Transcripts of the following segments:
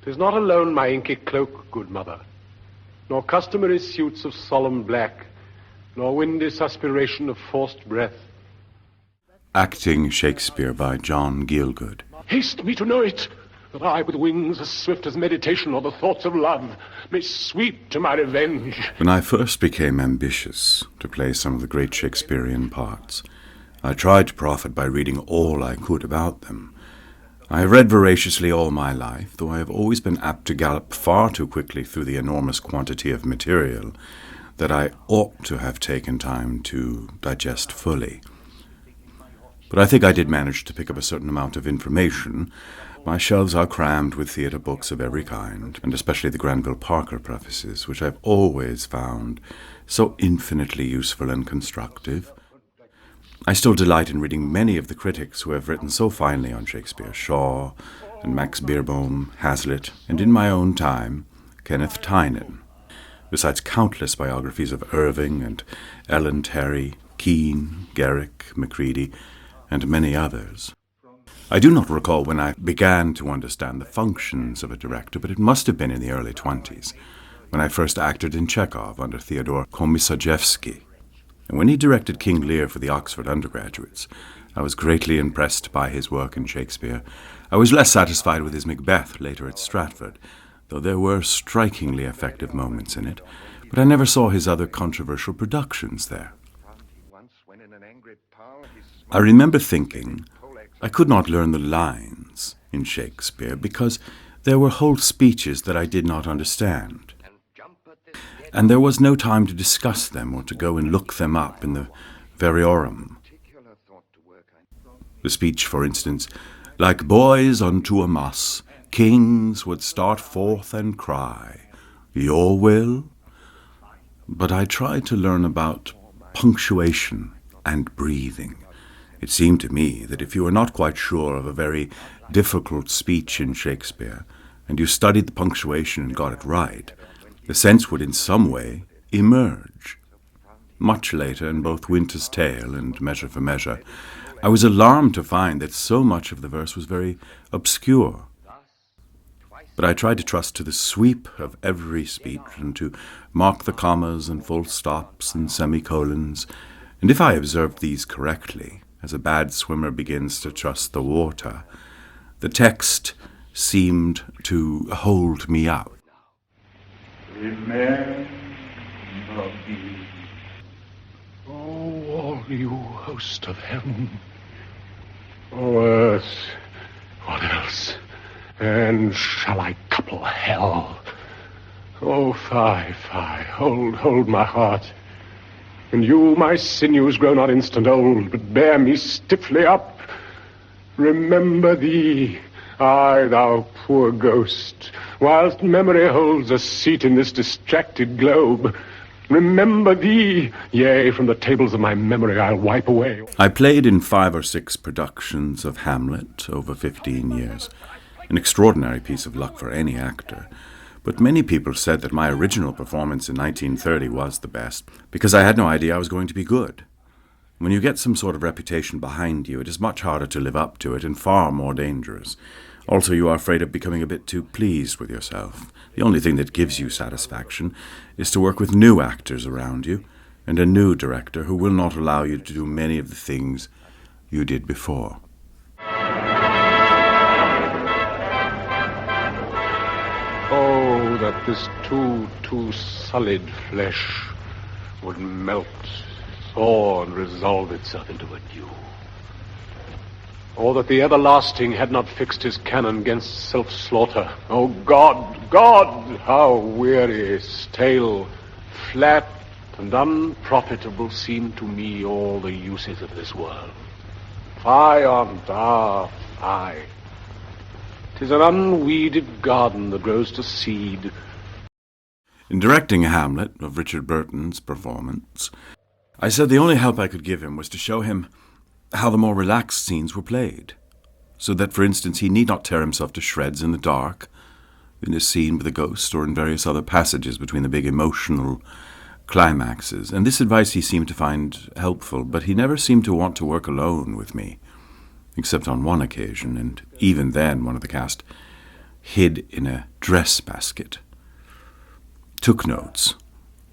'Tis not alone my inky cloak, good mother, nor customary suits of solemn black, nor windy suspiration of forced breath. Acting Shakespeare by John Gielgud. Haste me to know it, that I with wings as swift as meditation or the thoughts of love may sweep to my revenge. When I first became ambitious to play some of the great Shakespearean parts, I tried to profit by reading all I could about them. I have read voraciously all my life, though I have always been apt to gallop far too quickly through the enormous quantity of material that I ought to have taken time to digest fully. But I think I did manage to pick up a certain amount of information. My shelves are crammed with theatre books of every kind, and especially the Granville Parker prefaces, which I've always found so infinitely useful and constructive. I still delight in reading many of the critics who have written so finely on Shakespeare, Shaw and Max Beerbohm, Hazlitt, and in my own time, Kenneth Tynan, besides countless biographies of Irving and Ellen Terry, Keane, Garrick, Macready, and many others. I do not recall when I began to understand the functions of a director, but it must have been in the early 20s, when I first acted in Chekhov under Fyodor Komisarjevsky. And when he directed King Lear for the Oxford undergraduates, I was greatly impressed by his work in Shakespeare. I was less satisfied with his Macbeth later at Stratford, though there were strikingly effective moments in it, but I never saw his other controversial productions there. I remember thinking I could not learn the lines in Shakespeare because there were whole speeches that I did not understand, and there was no time to discuss them or to go and look them up in the Variorum. The speech, for instance, like boys unto a muss, kings would start forth and cry, "Your will?" But I tried to learn about punctuation and breathing. It seemed to me that if you were not quite sure of a very difficult speech in Shakespeare, and you studied the punctuation and got it right, the sense would in some way emerge. Much later, in both Winter's Tale and Measure for Measure, I was alarmed to find that so much of the verse was very obscure. But I tried to trust to the sweep of every speech and to mark the commas and full stops and semicolons, and if I observed these correctly, as a bad swimmer begins to trust the water, the text seemed to hold me up. Remember me, oh, all you host of heaven, oh, earth, what else? And shall I couple hell? Oh, fie, hold my heart. And you, my sinews, grow not instant old, but bear me stiffly up. Remember thee, I, thou poor ghost, whilst memory holds a seat in this distracted globe. Remember thee, yea, from the tables of my memory I'll wipe away. I played in 5 or 6 productions of Hamlet over 15 years, an extraordinary piece of luck for any actor. But many people said that my original performance in 1930 was the best, because I had no idea I was going to be good. When you get some sort of reputation behind you, it is much harder to live up to it and far more dangerous. Also, you are afraid of becoming a bit too pleased with yourself. The only thing that gives you satisfaction is to work with new actors around you and a new director who will not allow you to do many of the things you did before. Oh, that this too sullied flesh would melt, thaw, and resolve itself into a dew. Or that the everlasting had not fixed his canon against self-slaughter. Oh, God, how weary, stale, flat, and unprofitable seem to me all the uses of this world. Fie on't, fie. 'Tis an unweeded garden that grows to seed. In directing Hamlet of Richard Burton's performance, I said the only help I could give him was to show him how the more relaxed scenes were played, so that, for instance, he need not tear himself to shreds in the dark, in a scene with a ghost, or in various other passages between the big emotional climaxes. And this advice he seemed to find helpful, but he never seemed to want to work alone with me, except on one occasion, and even then one of the cast hid in a dress basket, took notes,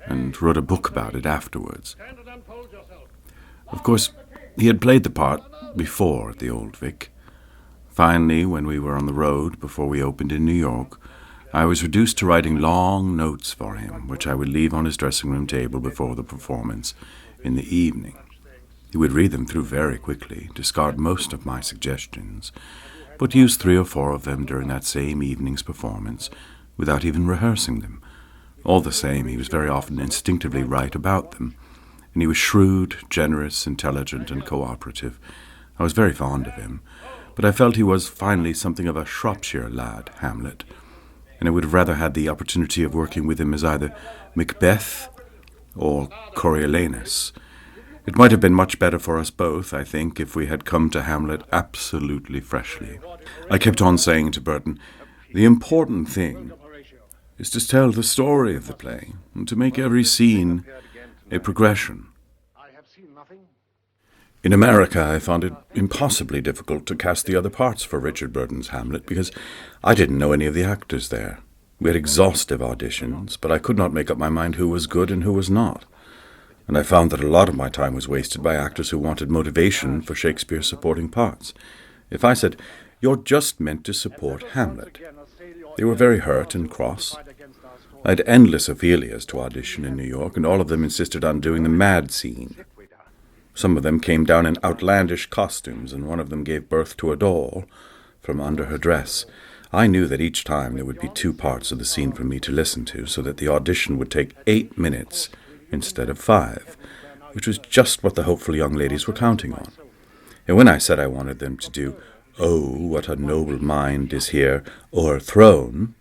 and wrote a book about it afterwards. Of course, he had played the part before at the Old Vic. Finally, when we were on the road before we opened in New York, I was reduced to writing long notes for him, which I would leave on his dressing-room table before the performance in the evening. He would read them through very quickly, discard most of my suggestions, but use 3 or 4 of them during that same evening's performance, without even rehearsing them. All the same, he was very often instinctively right about them, and he was shrewd, generous, intelligent, and cooperative. I was very fond of him, but I felt he was finally something of a Shropshire lad, Hamlet, and I would have rather had the opportunity of working with him as either Macbeth or Coriolanus. It might have been much better for us both, I think, if we had come to Hamlet absolutely freshly. I kept on saying to Burton, the important thing is to tell the story of the play, and to make every scene a progression. In America, I found it impossibly difficult to cast the other parts for Richard Burton's Hamlet, because I didn't know any of the actors there. We had exhaustive auditions, but I could not make up my mind who was good and who was not. And I found that a lot of my time was wasted by actors who wanted motivation for Shakespeare's supporting parts. If I said, "You're just meant to support Hamlet," they were very hurt and cross. I had endless Ophelias to audition in New York, and all of them insisted on doing the mad scene. Some of them came down in outlandish costumes, and one of them gave birth to a doll from under her dress. I knew that each time there would be 2 parts of the scene for me to listen to, so that the audition would take 8 minutes instead of 5, which was just what the hopeful young ladies were counting on. And when I said I wanted them to do "Oh, what a noble mind is here o'erthrown,"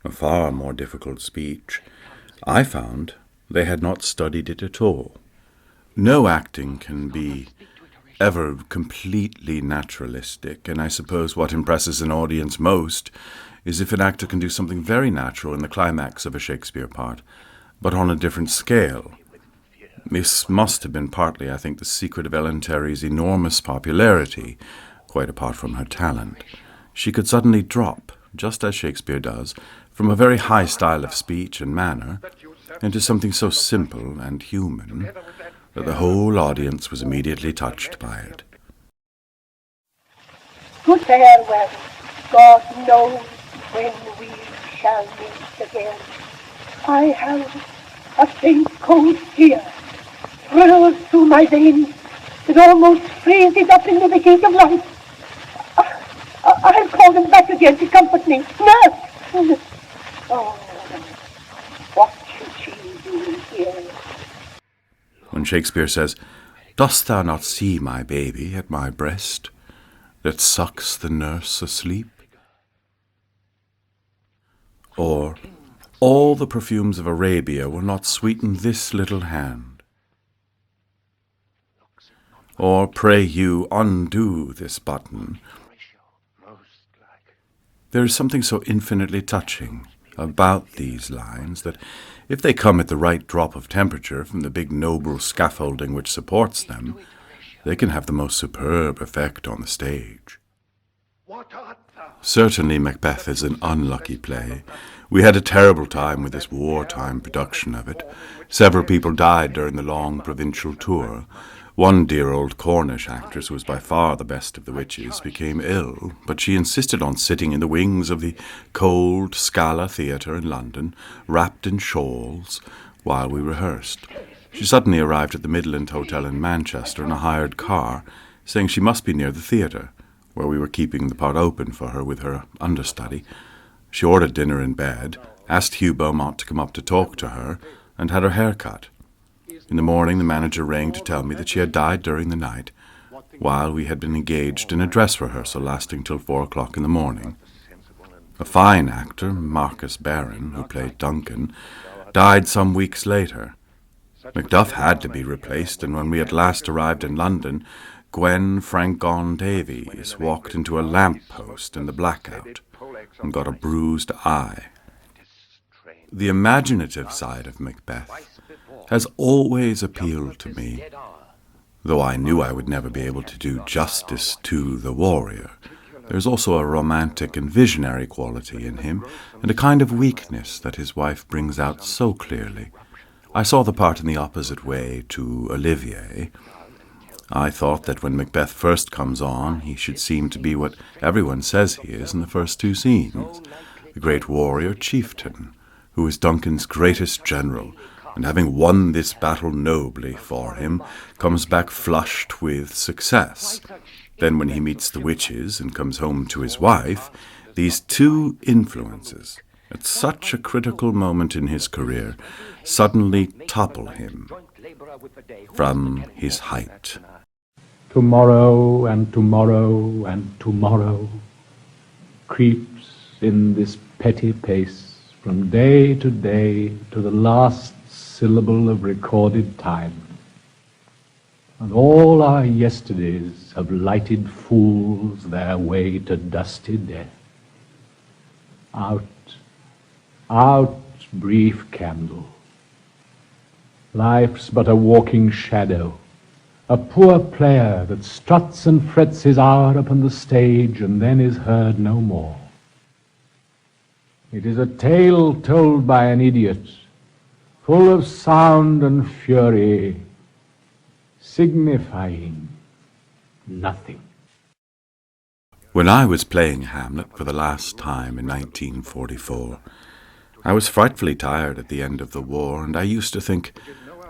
a far more difficult speech, I found they had not studied it at all. No acting can be ever completely naturalistic, and I suppose what impresses an audience most is if an actor can do something very natural in the climax of a Shakespeare part, but on a different scale. This must have been partly, I think, the secret of Ellen Terry's enormous popularity, quite apart from her talent. She could suddenly drop, just as Shakespeare does, from a very high style of speech and manner into something so simple and human that the whole audience was immediately touched by it. Good farewell. God knows when we shall meet again. I have a faint cold fear thrills through my veins. It almost freezes up into the heat of life. I'll call them back again to comfort me. Nurse! Oh, what should she do here? When Shakespeare says, "Dost thou not see my baby at my breast, that sucks the nurse asleep?" Or, "All the perfumes of Arabia will not sweeten this little hand." Or, "Pray you, undo this button." There is something so infinitely touching about these lines that, if they come at the right drop of temperature from the big noble scaffolding which supports them, they can have the most superb effect on the stage. Certainly Macbeth is an unlucky play. We had a terrible time with this wartime production of it. Several people died during the long provincial tour. One dear old Cornish actress, who was by far the best of the witches, became ill, but she insisted on sitting in the wings of the cold Scala Theatre in London, wrapped in shawls, while we rehearsed. She suddenly arrived at the Midland Hotel in Manchester in a hired car, saying she must be near the theatre, where we were keeping the part open for her with her understudy. She ordered dinner in bed, asked Hugh Beaumont to come up to talk to her, and had her hair cut. In the morning the manager rang to tell me that she had died during the night, while we had been engaged in a dress rehearsal lasting till 4 o'clock in the morning. A fine actor, Marcus Barron, who played Duncan, died some weeks later. Macduff had to be replaced, and when we at last arrived in London, Gwen Frangon Davies walked into a lamp-post in the blackout and got a bruised eye. The imaginative side of Macbeth has always appealed to me, though I knew I would never be able to do justice to the warrior, There's also a romantic and visionary quality in him, and a kind of weakness that his wife brings out so clearly. I saw the part in the opposite way to Olivier. I thought that when Macbeth first comes on, he should seem to be what everyone says he is in the first two scenes, the great warrior chieftain, who is Duncan's greatest general, and having won this battle nobly for him, comes back flushed with success. Then when he meets the witches and comes home to his wife, these two influences, at such a critical moment in his career, suddenly topple him from his height. Tomorrow and tomorrow and tomorrow creeps in this petty pace from day to the last syllable of recorded time. And all our yesterdays have lighted fools their way to dusty death. Out, out, brief candle. Life's but a walking shadow, a poor player that struts and frets his hour upon the stage and then is heard no more. It is a tale told by an idiot, full of sound and fury, signifying nothing. When I was playing Hamlet for the last time in 1944, I was frightfully tired at the end of the war, and I used to think,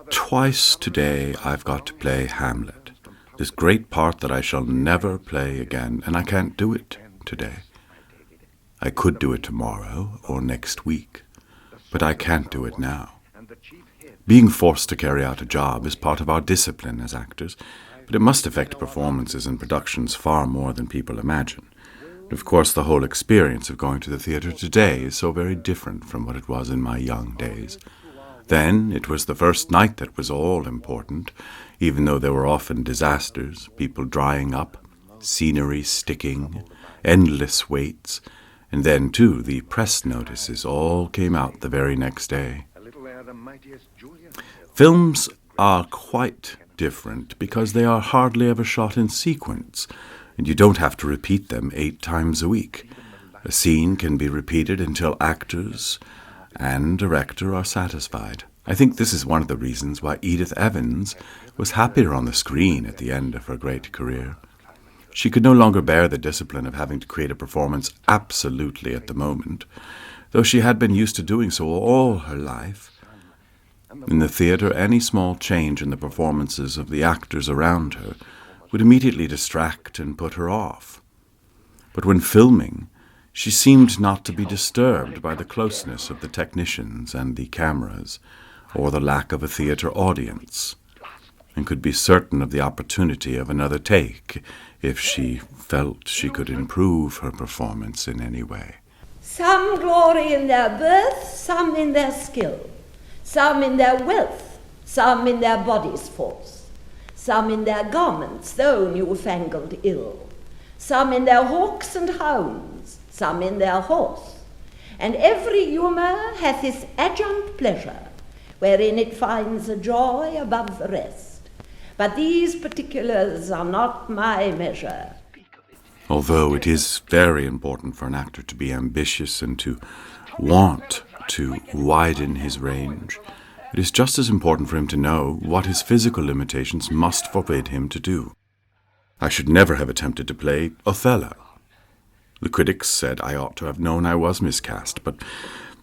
twice today I've got to play Hamlet, this great part that I shall never play again, and I can't do it today. I could do it tomorrow or next week, but I can't do it now. Being forced to carry out a job is part of our discipline as actors, but it must affect performances and productions far more than people imagine. And of course, the whole experience of going to the theatre today is so very different from what it was in my young days. Then it was the first night that was all important, even though there were often disasters, people drying up, scenery sticking, endless waits, and then, too, the press notices all came out the very next day. Films are quite different because they are hardly ever shot in sequence, and you don't have to repeat them 8 times a week. A scene can be repeated until actors and director are satisfied. I think this is one of the reasons why Edith Evans was happier on the screen at the end of her great career. She could no longer bear the discipline of having to create a performance absolutely at the moment, though she had been used to doing so all her life. In the theatre, any small change in the performances of the actors around her would immediately distract and put her off. But when filming, she seemed not to be disturbed by the closeness of the technicians and the cameras, or the lack of a theatre audience, and could be certain of the opportunity of another take if she felt she could improve her performance in any way. Some glory in their birth, some in their skill, some in their wealth, some in their body's force, some in their garments, though newfangled ill, some in their hawks and hounds, some in their horse. And every humour hath its adjunct pleasure, wherein it finds a joy above the rest. But these particulars are not my measure. Although it is very important for an actor to be ambitious and to want to widen his range, it is just as important for him to know what his physical limitations must forbid him to do. I should never have attempted to play Othello. The critics said I ought to have known I was miscast, but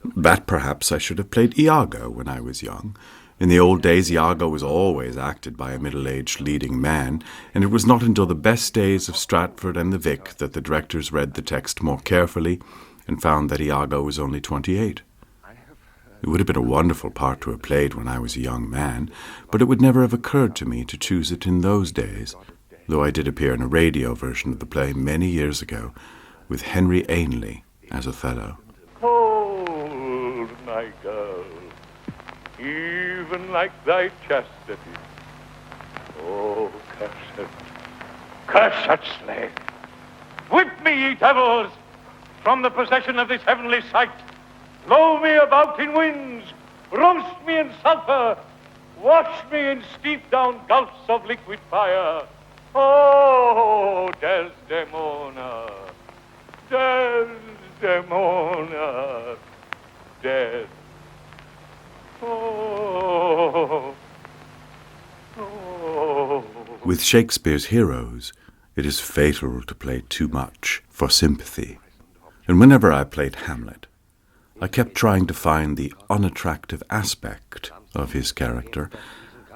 that perhaps I should have played Iago when I was young. In the old days, Iago was always acted by a middle-aged leading man, and it was not until the best days of Stratford and the Vic that the directors read the text more carefully and found that Iago was only 28. It would have been a wonderful part to have played when I was a young man, but it would never have occurred to me to choose it in those days, though I did appear in a radio version of the play many years ago with Henry Ainley as Othello. Hold, my girl, even like thy chastity. Oh, cursed slave! Whip me, ye devils, from the possession of this heavenly sight. Blow me about in winds, roast me in sulphur, wash me in steep down gulfs of liquid fire. Oh, Desdemona, Desdemona, dead. Oh, oh. With Shakespeare's heroes, it is fatal to play too much for sympathy. And whenever I played Hamlet, I kept trying to find the unattractive aspect of his character.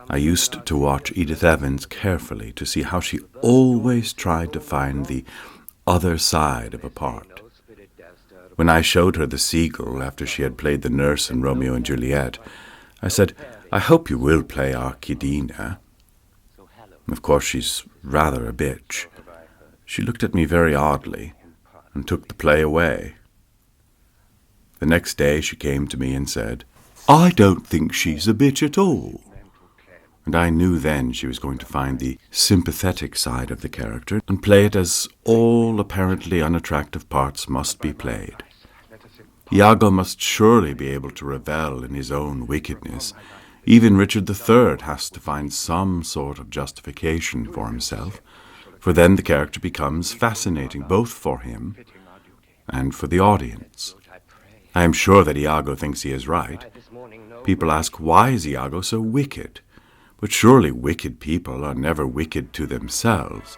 I used to watch Edith Evans carefully to see how she always tried to find the other side of a part. When I showed her the seagull after she had played the nurse in Romeo and Juliet, I said, "I hope you will play Archidina." Of course, she's rather a bitch. She looked at me very oddly and took the play away. The next day she came to me and said, "I don't think she's a bitch at all." And I knew then she was going to find the sympathetic side of the character and play it as all apparently unattractive parts must be played. Iago must surely be able to revel in his own wickedness. Even Richard III has to find some sort of justification for himself, for then the character becomes fascinating both for him and for the audience. I am sure that Iago thinks he is right. People ask, why is Iago so wicked? But surely wicked people are never wicked to themselves.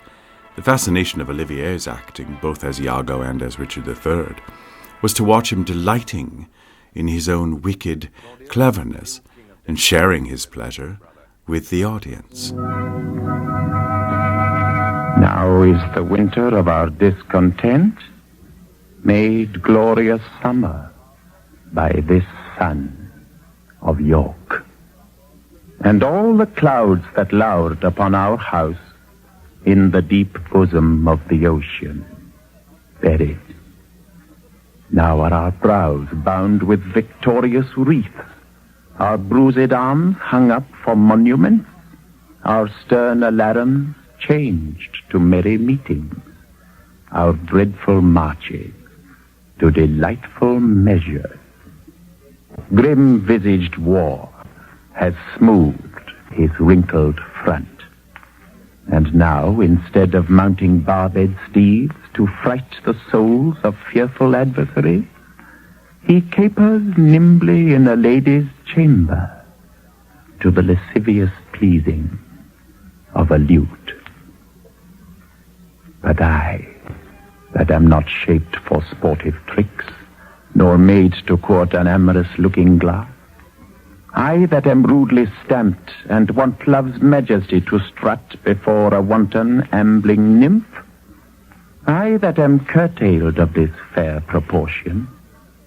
The fascination of Olivier's acting, both as Iago and as Richard III, was to watch him delighting in his own wicked cleverness and sharing his pleasure with the audience. Now is the winter of our discontent made glorious summer by this sun of York. And all the clouds that lowered upon our house in the deep bosom of the ocean buried. Now are our brows bound with victorious wreaths, our bruised arms hung up for monuments, our stern alarums changed to merry meetings, our dreadful marches to delightful measures. Grim-visaged war has smoothed his wrinkled front. And now, instead of mounting barbed steeds to fright the souls of fearful adversaries, he capers nimbly in a lady's chamber to the lascivious pleasing of a lute. But I, that am not shaped for sportive tricks, nor made to court an amorous looking glass, I that am rudely stamped and want love's majesty to strut before a wanton ambling nymph, I that am curtailed of this fair proportion,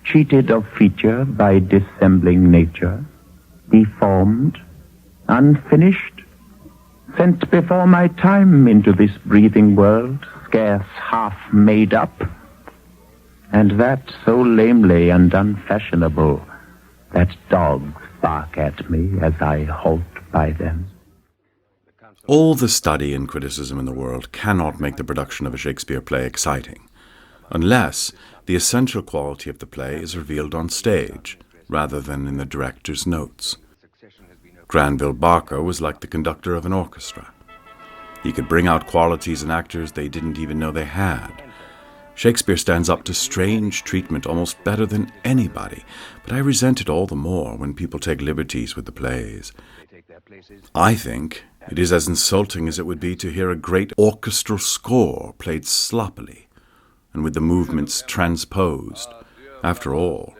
cheated of feature by dissembling nature, deformed, unfinished, sent before my time into this breathing world, scarce half made up, and that so lamely and unfashionable that dogs bark at me as I halt by them. All the study and criticism in the world cannot make the production of a Shakespeare play exciting, unless the essential quality of the play is revealed on stage, rather than in the director's notes. Granville Barker was like the conductor of an orchestra. He could bring out qualities in actors they didn't even know they had. Shakespeare stands up to strange treatment almost better than anybody, but I resent it all the more when people take liberties with the plays. I think it is as insulting as it would be to hear a great orchestral score played sloppily and with the movements transposed. After all,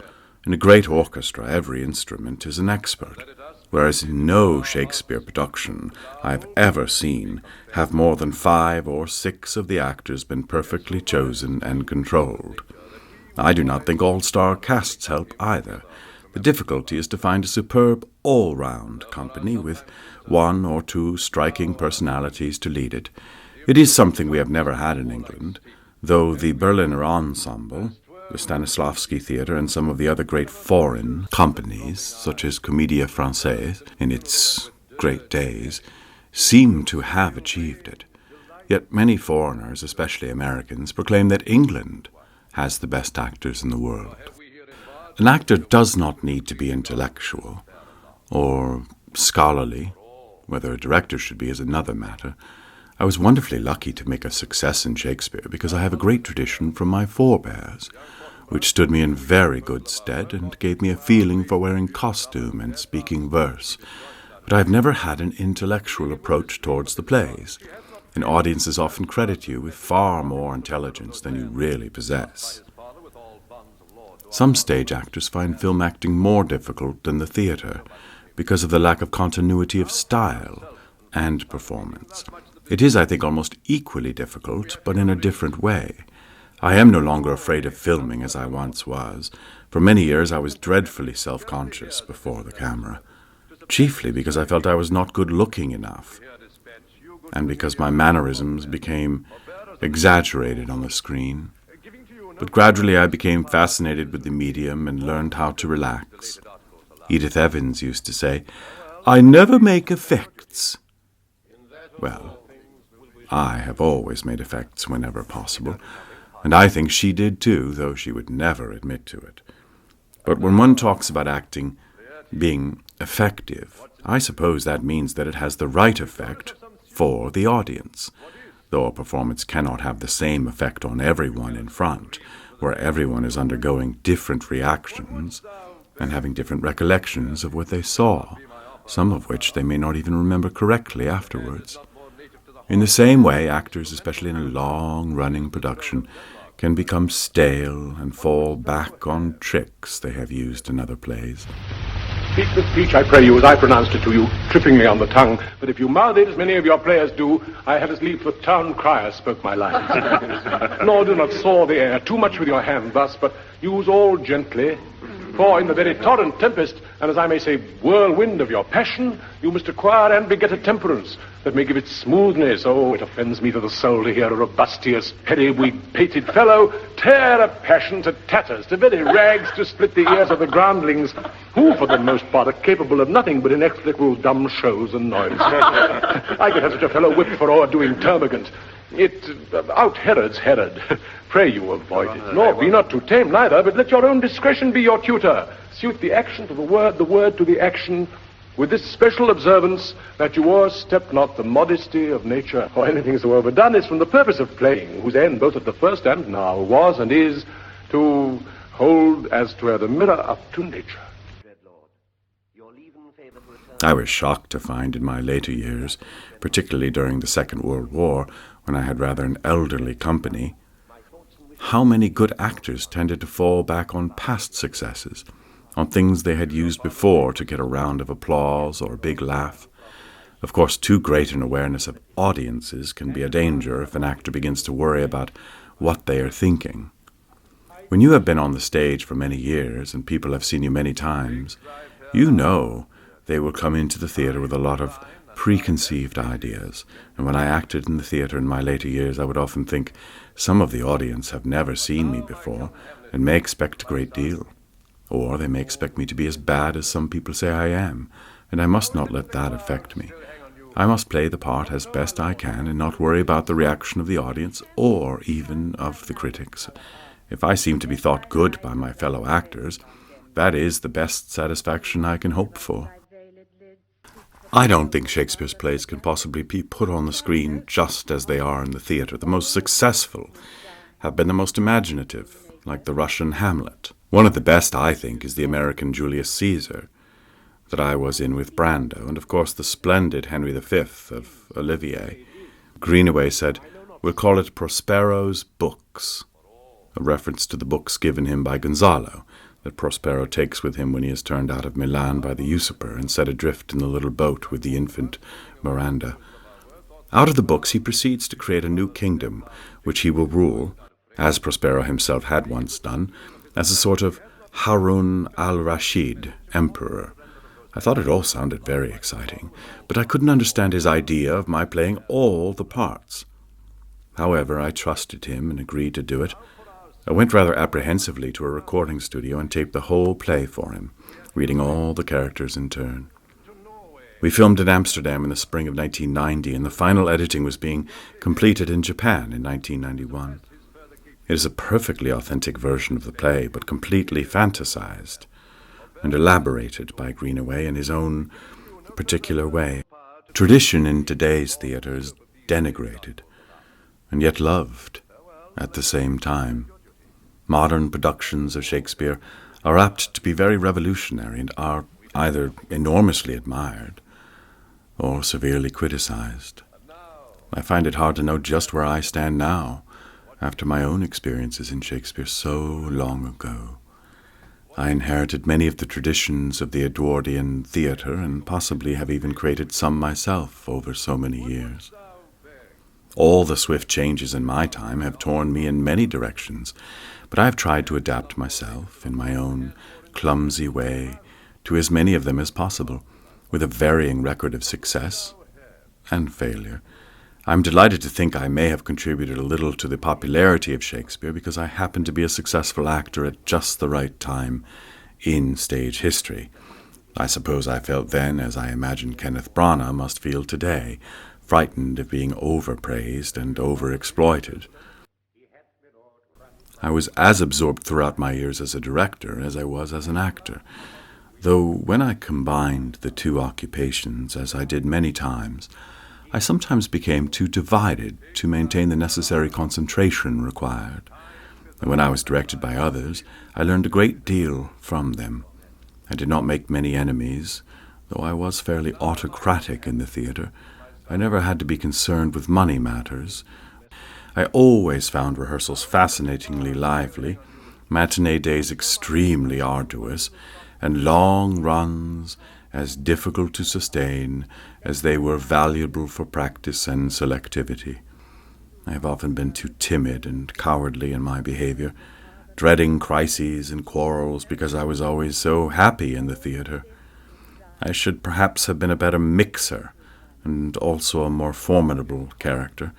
in a great orchestra every instrument is an expert, whereas in no Shakespeare production I've ever seen have more than 5 or 6 of the actors been perfectly chosen and controlled. I do not think all-star casts help either. The difficulty is to find a superb all-round company with 1 or 2 striking personalities to lead it. It is something we have never had in England, though the Berliner Ensemble, the Stanislavski Theatre, and some of the other great foreign companies, such as Comédie Française in its great days, seem to have achieved it. Yet many foreigners, especially Americans, proclaim that England has the best actors in the world. An actor does not need to be intellectual or scholarly. Whether a director should be is another matter. I was wonderfully lucky to make a success in Shakespeare because I have a great tradition from my forebears, which stood me in very good stead and gave me a feeling for wearing costume and speaking verse. But I have never had an intellectual approach towards the plays, and audiences often credit you with far more intelligence than you really possess. Some stage actors find film acting more difficult than the theatre because of the lack of continuity of style and performance. It is, I think, almost equally difficult, but in a different way. I am no longer afraid of filming as I once was. For many years I was dreadfully self-conscious before the camera, chiefly because I felt I was not good-looking enough, and because my mannerisms became exaggerated on the screen. But gradually I became fascinated with the medium and learned how to relax. Edith Evans used to say, "I never make effects." Well, I have always made effects whenever possible, and I think she did too, though she would never admit to it. But when one talks about acting being effective, I suppose that means that it has the right effect for the audience, though a performance cannot have the same effect on everyone in front, where everyone is undergoing different reactions and having different recollections of what they saw, some of which they may not even remember correctly afterwards. In the same way, actors, especially in a long-running production, can become stale and fall back on tricks they have used in other plays. Speak the speech, I pray you, as I pronounced it to you, tripping me on the tongue. But if you mouth it, as many of your players do, I have as lief the town crier spoke my lines. Nor do not saw the air too much with your hand thus, but use all gently. For in the very torrent tempest, and as I may say, whirlwind of your passion, you must acquire and beget a temperance that may give it smoothness. Oh, it offends me to the soul to hear a robustious, periwig-pated fellow tear a passion to tatters, to very rags to split the ears of the groundlings, who, for the most part, are capable of nothing but inexplicable dumb shows and noise. I could have such a fellow whipped for o'erdoing termagant. It out-Herods Herod. Pray you avoid it, nor be not too tame neither, but let your own discretion be your tutor. Suit the action to the word to the action, with this special observance that you o'erstep not the modesty of nature, or anything so overdone is from the purpose of playing, whose end, both at the first and now, was and is to hold as 'twere the mirror up to nature. I was shocked to find in my later years, particularly during the Second World War, when I had rather an elderly company, how many good actors tended to fall back on past successes, on things they had used before to get a round of applause or a big laugh. Of course, too great an awareness of audiences can be a danger if an actor begins to worry about what they are thinking. When you have been on the stage for many years and people have seen you many times, you know they will come into the theatre with a lot of preconceived ideas. And when I acted in the theatre in my later years, I would often think, some of the audience have never seen me before and may expect a great deal. Or they may expect me to be as bad as some people say I am, and I must not let that affect me. I must play the part as best I can and not worry about the reaction of the audience or even of the critics. If I seem to be thought good by my fellow actors, that is the best satisfaction I can hope for. I don't think Shakespeare's plays can possibly be put on the screen just as they are in the theatre. The most successful have been the most imaginative, like the Russian Hamlet. One of the best, I think, is the American Julius Caesar, that I was in with Brando, and of course the splendid Henry V of Olivier. Greenaway said, "We'll call it Prospero's Books," a reference to the books given him by Gonzalo, that Prospero takes with him when he is turned out of Milan by the usurper and set adrift in the little boat with the infant Miranda. Out of the books he proceeds to create a new kingdom, which he will rule, as Prospero himself had once done, as a sort of Harun al-Rashid emperor. I thought it all sounded very exciting, but I couldn't understand his idea of my playing all the parts. However, I trusted him and agreed to do it. I went rather apprehensively to a recording studio and taped the whole play for him, reading all the characters in turn. We filmed in Amsterdam in the spring of 1990, and the final editing was being completed in Japan in 1991. It is a perfectly authentic version of the play, but completely fantasized and elaborated by Greenaway in his own particular way. Tradition in today's theatre is denigrated, and yet loved at the same time. Modern productions of Shakespeare are apt to be very revolutionary and are either enormously admired or severely criticized. I find it hard to know just where I stand now, after my own experiences in Shakespeare so long ago. I inherited many of the traditions of the Edwardian theatre and possibly have even created some myself over so many years. All the swift changes in my time have torn me in many directions, but I have tried to adapt myself in my own clumsy way to as many of them as possible, with a varying record of success and failure. I'm delighted to think I may have contributed a little to the popularity of Shakespeare because I happened to be a successful actor at just the right time in stage history. I suppose I felt then, as I imagine Kenneth Branagh must feel today, frightened of being overpraised and overexploited. I was as absorbed throughout my years as a director as I was as an actor, though when I combined the two occupations, as I did many times, I sometimes became too divided to maintain the necessary concentration required. And when I was directed by others, I learned a great deal from them. I did not make many enemies, though I was fairly autocratic in the theatre. I never had to be concerned with money matters. I always found rehearsals fascinatingly lively, matinee days extremely arduous, and long runs as difficult to sustain as they were valuable for practice and selectivity. I have often been too timid and cowardly in my behavior, dreading crises and quarrels because I was always so happy in the theatre. I should perhaps have been a better mixer and also a more formidable character.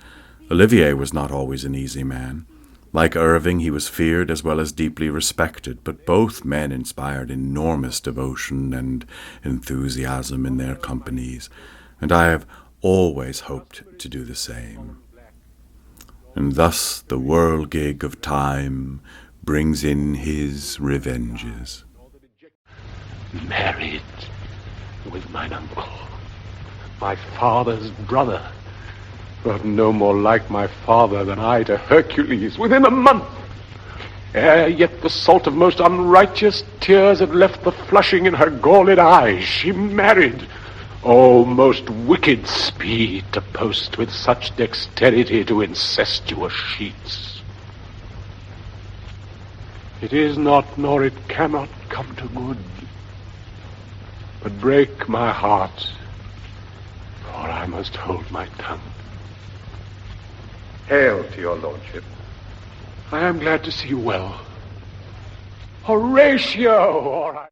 Olivier was not always an easy man. Like Irving, he was feared as well as deeply respected, but both men inspired enormous devotion and enthusiasm in their companies, and I have always hoped to do the same. And thus the whirligig of time brings in his revenges. Married with mine uncle, my father's brother, but no more like my father than I to Hercules within a month. Ere yet the salt of most unrighteous tears had left the flushing in her galled eyes, she married. O most wicked speed to post with such dexterity to incestuous sheets. It is not, nor it cannot come to good, but break my heart, for I must hold my tongue. Hail to your lordship. I am glad to see you well. Horatio! All right.